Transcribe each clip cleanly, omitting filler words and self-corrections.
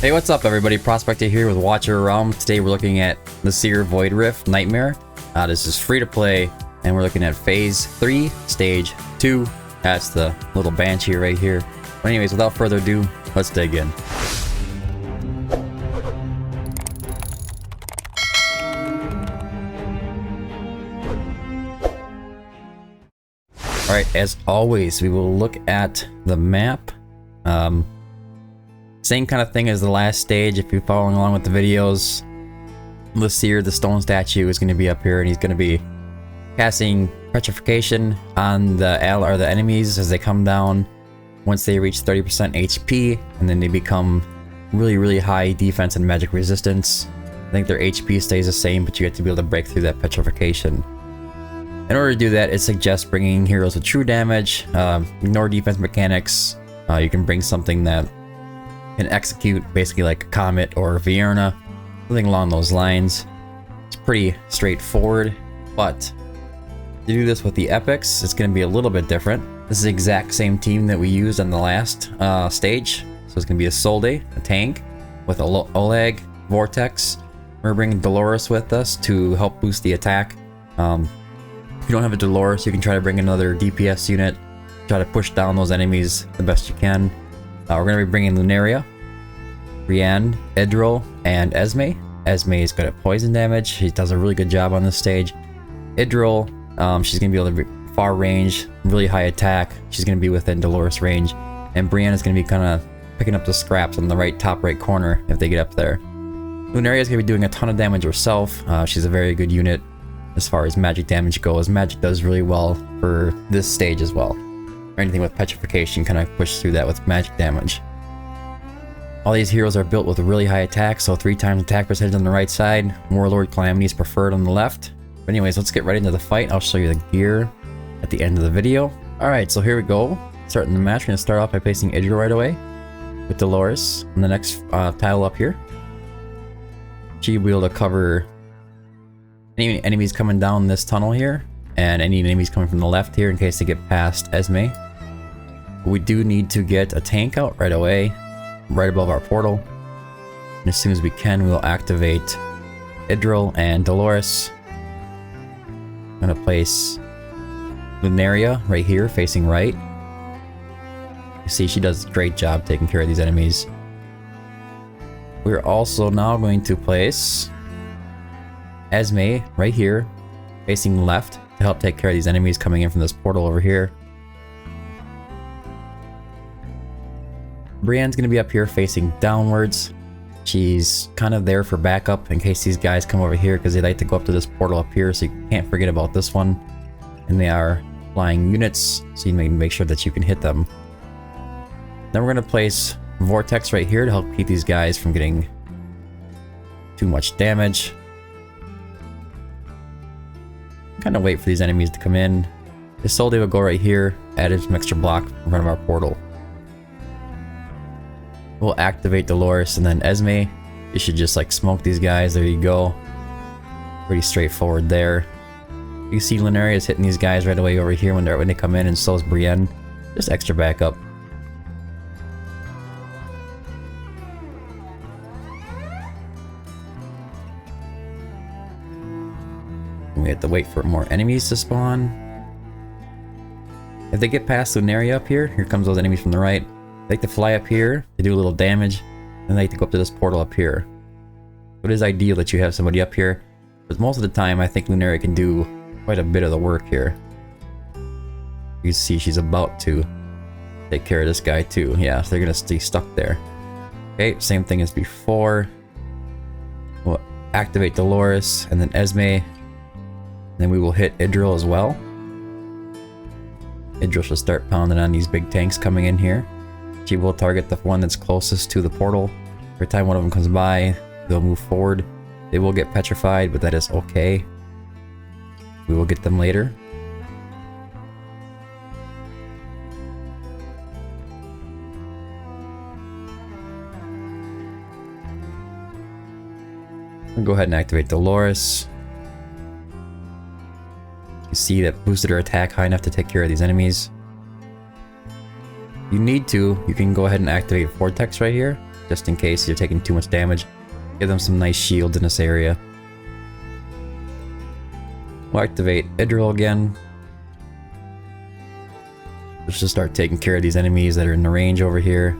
Hey, what's up everybody? Prospector here with Watcher Realm. Today we're looking at Laseer Void Rift Nightmare. This is free to play, and we're looking at Phase 3, Stage 2. That's the little banshee right here. But anyways, without further ado, let's dig in. Alright, as always, we will look at the map. Same kind of thing as the last stage. If you're following along with the videos, Laseer, the stone statue, is going to be up here, and he's going to be casting petrification on the enemies as they come down. Once they reach 30% HP, and then they become really high defense and magic resistance. I think their HP stays the same, but you get to be able to break through that petrification. In order to do that, it suggests bringing heroes with true damage, ignore defense mechanics. You can bring something that can execute, basically like a Comet or a Vierna, something along those lines. It's pretty straightforward, but to do this with the epics, it's going to be a little bit different. This is the exact same team that we used on the last stage. So it's going to be a Solde, a tank, with a Oleg, Vortex. We're bringing Dolores with us to help boost the attack. If you don't have a Dolores, you can try to bring another DPS unit, try to push down those enemies the best you can. We're going to be bringing Lunaria, Brienne, Idril, and Esme. Esme is good at poison damage. She does a really good job on this stage. Idril, she's going to be able to be far range, really high attack. She's going to be within Dolores range. And Brienne is going to be kind of picking up the scraps on the top right corner if they get up there. Lunaria is going to be doing a ton of damage herself. She's a very good unit as far as magic damage goes. Magic does really well for this stage as well. Anything with petrification kind of push through that with magic damage. All these heroes are built with a really high attack, so 3 times attack percentage on the right side. Warlord Calamity is preferred on the left. But anyways, let's get right into the fight. I'll show you the gear at the end of the video. Alright, so here we go. Starting the match, we're going to start off by placing Idril right away with Dolores on the next tile up here. She will be able to cover any enemies coming down this tunnel here, and any enemies coming from the left here in case they get past Esme. We do need to get a tank out right away, right above our portal. And as soon as we can, we'll activate Idril and Dolores. I'm gonna place Lunaria right here, facing right. You see, she does a great job taking care of these enemies. We're also now going to place Esme right here, facing left, to help take care of these enemies coming in from this portal over here. Brienne's going to be up here facing downwards. She's kind of there for backup in case these guys come over here, because they like to go up to this portal up here, so you can't forget about this one. And they are flying units, so you need to make sure that you can hit them. Then we're going to place Vortex right here to help keep these guys from getting too much damage. Kind of wait for these enemies to come in. The Solde will go right here, add some extra block in front of our portal. We'll activate Dolores, and then Esme. You should just like smoke these guys. There you go. Pretty straightforward there. You see Lunaria is hitting these guys right away over here when they come in, and so is Brienne. Just extra backup. We have to wait for more enemies to spawn. If they get past Lunaria up here, here comes those enemies from the right. They like to fly up here, they do a little damage, and they like to go up to this portal up here. It is ideal that you have somebody up here, but most of the time I think Lunaria can do quite a bit of the work here. You see she's about to take care of this guy too. Yeah, so they're gonna stay stuck there. Okay, same thing as before. We'll activate Dolores and then Esme. Then we will hit Idril as well. Idril should start pounding on these big tanks coming in here. She will target the one that's closest to the portal. Every time one of them comes by, they'll move forward. They will get petrified, but that is okay. We will get them later. We'll go ahead and activate Dolores. You see that boosted her attack high enough to take care of these enemies. You need to, you can go ahead and activate Vortex right here. just in case you're taking too much damage. Give them some nice shields in this area. We'll activate Idril again. Let's just start taking care of these enemies that are in the range over here.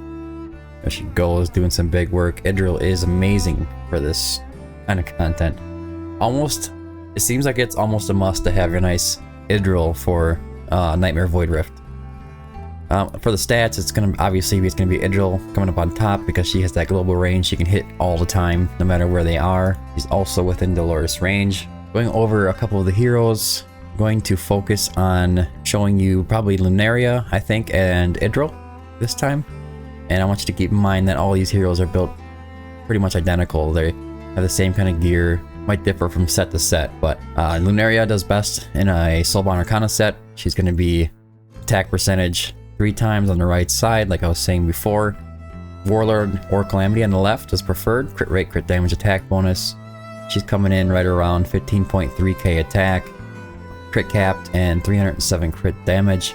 There she goes, doing some big work. Idril is amazing for this kind of content. Almost, it seems like it's almost a must to have your nice Idril for Nightmare Void Rift. For the stats, it's gonna be Idril coming up on top because she has that global range. She can hit all the time, no matter where they are. She's also within Dolores range. Going over a couple of the heroes, going to focus on showing you probably Lunaria, I think, and Idril this time. And I want you to keep in mind that all these heroes are built pretty much identical. They have the same kind of gear, might differ from set to set, but Lunaria does best in a Soulbound Arcana set. She's going to be attack percentage 3 times on the right side, like I was saying before. Warlord or Calamity on the left is preferred. Crit rate, crit damage, attack bonus. She's coming in right around 15.3k attack, crit capped, and 307 crit damage.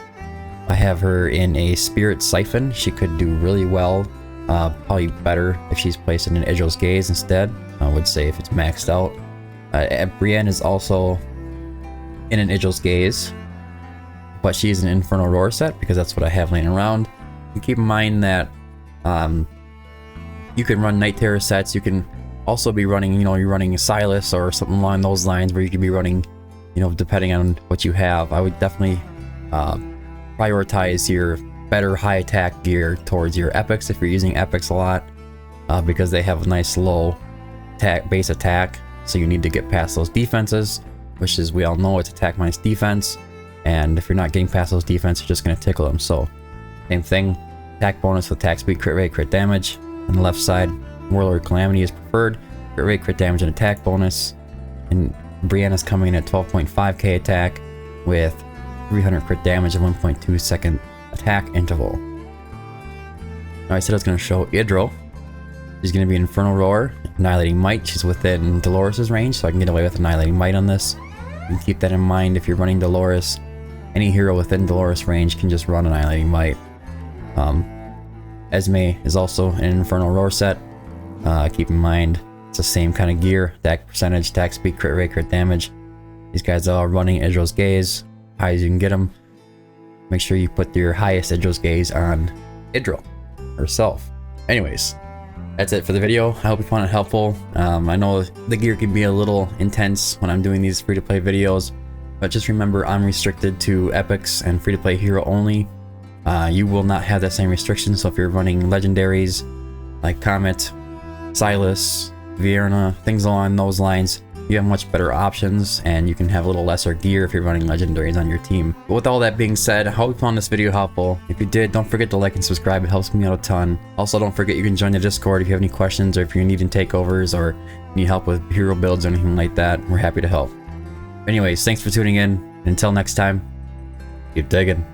I have her in a Spirit Siphon. She could do really well. Probably better if she's placed in an Idril's Gaze instead. I would say if it's maxed out. Brienne is also in an Idril's Gaze, but she's an Infernal Roar set because that's what I have laying around. And keep in mind that you can run Night Terror sets. You can also be running, you're running Silas or something along those lines where you could be running, depending on what you have. I would definitely prioritize your better high attack gear towards your epics if you're using epics a lot, because they have a nice low base attack, so you need to get past those defenses, which is, we all know, it's attack minus defense, and if you're not getting past those defense, you're just going to tickle them. So same thing, attack bonus with attack speed, crit rate, crit damage. On the left side, Warlord Calamity is preferred, crit rate, crit damage, and attack bonus. And Brianna's coming in at 12.5k attack with 300 crit damage and 1.2 second attack interval. I said I was going to show Idril. She's going to be Infernal Roar, Annihilating Might. She's within Dolores' range, so I can get away with Annihilating Might on this. You can keep that in mind if you're running Dolores. Any hero within Dolores range can just run Annihilating Might. Esme is also an Infernal Roar set. Keep in mind, it's the same kind of gear. Attack percentage, attack speed, crit rate, crit damage. These guys are running Idril's Gaze. High as you can get them. Make sure you put your highest Idril's Gaze on Idril herself. Anyways, that's it for the video. I hope you found it helpful. I know the gear can be a little intense when I'm doing these free-to-play videos, but just remember, I'm restricted to epics and free-to-play hero only. You will not have that same restriction, so if you're running legendaries like Comet, Silas, Vierna, things along those lines, you have much better options, and you can have a little lesser gear if you're running legendaries on your team. But with all that being said, I hope you found this video helpful. If you did, don't forget to like and subscribe. It helps me out a ton. Also, don't forget you can join the Discord if you have any questions, or if you're needing takeovers or need help with hero builds or anything like that. We're happy to help. Anyways, thanks for tuning in. Until next time, keep digging.